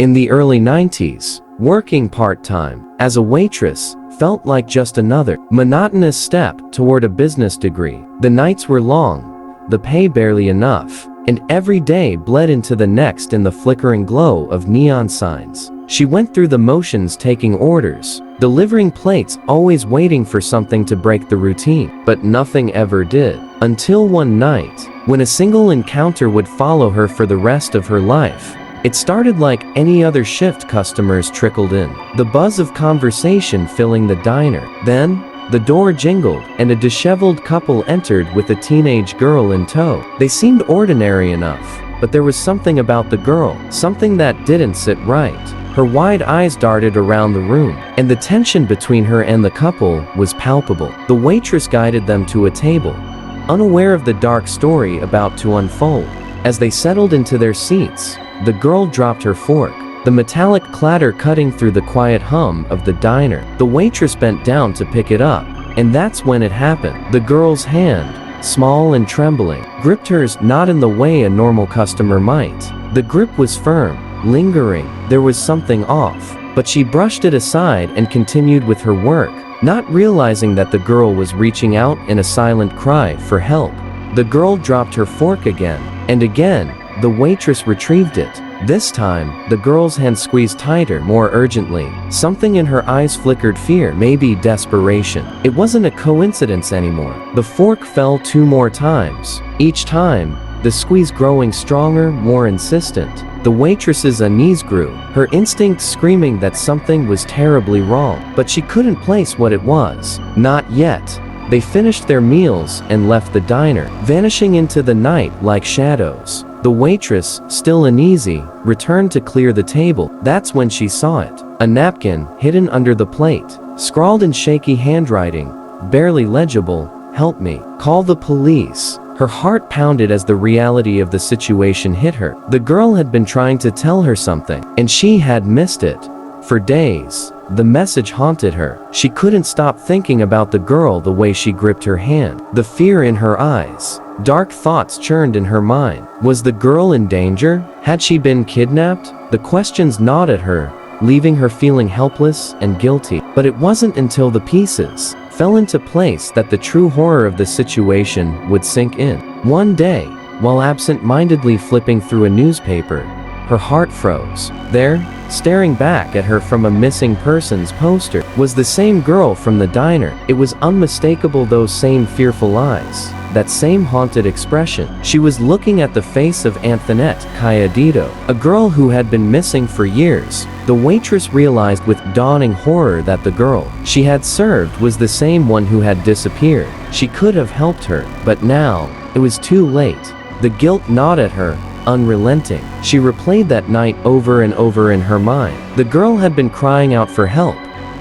In the early 90s, working part-time as a waitress felt like just another monotonous step toward a business degree. The nights were long, the pay barely enough, and every day bled into the next in the flickering glow of neon signs. She went through the motions, taking orders, delivering plates, always waiting for something to break the routine. But nothing ever did. Until one night, when a single encounter would follow her for the rest of her life. It started like any other shift. Customers trickled in, the buzz of conversation filling the diner. Then, the door jingled, and a disheveled couple entered with a teenage girl in tow. They seemed ordinary enough, but there was something about the girl, something that didn't sit right. Her wide eyes darted around the room, and the tension between her and the couple was palpable. The waitress guided them to a table, unaware of the dark story about to unfold. As they settled into their seats, the girl dropped her fork, the metallic clatter cutting through the quiet hum of the diner. The waitress bent down to pick it up, and that's when it happened. The girl's hand, small and trembling, gripped hers, not in the way a normal customer might. The grip was firm, lingering. There was something off, but she brushed it aside and continued with her work, not realizing that the girl was reaching out in a silent cry for help. The girl dropped her fork again, and again. The waitress retrieved it. This time, the girl's hand squeezed tighter, more urgently. Something in her eyes flickered, fear, maybe desperation. It wasn't a coincidence anymore. The fork fell 2 more times. Each time, the squeeze growing stronger, more insistent. The waitress's unease grew, her instinct screaming that something was terribly wrong. But she couldn't place what it was. Not yet. They finished their meals and left the diner, vanishing into the night like shadows. The waitress, still uneasy, returned to clear the table. That's when she saw it. A napkin, hidden under the plate, scrawled in shaky handwriting, barely legible, "Help me. Call the police." Her heart pounded as the reality of the situation hit her. The girl had been trying to tell her something, and she had missed it. For days, the message haunted her. She couldn't stop thinking about the girl, the way she gripped her hand, the fear in her eyes. Dark thoughts churned in her mind. Was the girl in danger? Had she been kidnapped? The questions gnawed at her, leaving her feeling helpless and guilty. But it wasn't until the pieces fell into place that the true horror of the situation would sink in. One day, while absent-mindedly flipping through a newspaper, her heart froze. There, staring back at her from a missing persons poster, was the same girl from the diner. It was unmistakable, those same fearful eyes, that same haunted expression. She was looking at the face of Antoinette Cayadito, a girl who had been missing for years. The waitress realized with dawning horror that the girl she had served was the same one who had disappeared. She could have helped her, but now, it was too late. The guilt gnawed at her, unrelenting. She replayed that night over and over in her mind. The girl had been crying out for help,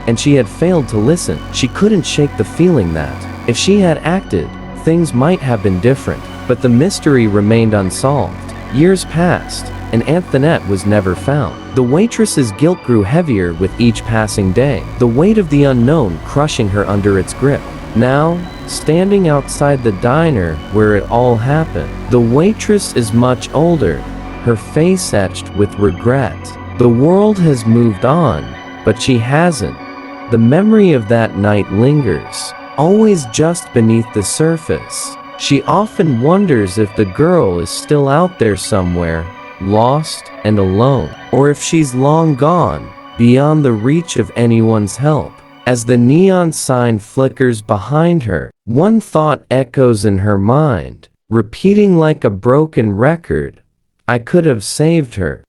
and she had failed to listen. She couldn't shake the feeling that, if she had acted, things might have been different. But the mystery remained unsolved. Years passed, and Antoinette was never found. The waitress's guilt grew heavier with each passing day, the weight of the unknown crushing her under its grip. Now, standing outside the diner where it all happened, the waitress is much older, her face etched with regret. The world has moved on, but she hasn't. The memory of that night lingers, always just beneath the surface. She often wonders if the girl is still out there somewhere, lost and alone, or if she's long gone, beyond the reach of anyone's help. As the neon sign flickers behind her, one thought echoes in her mind, repeating like a broken record, "I could have saved her."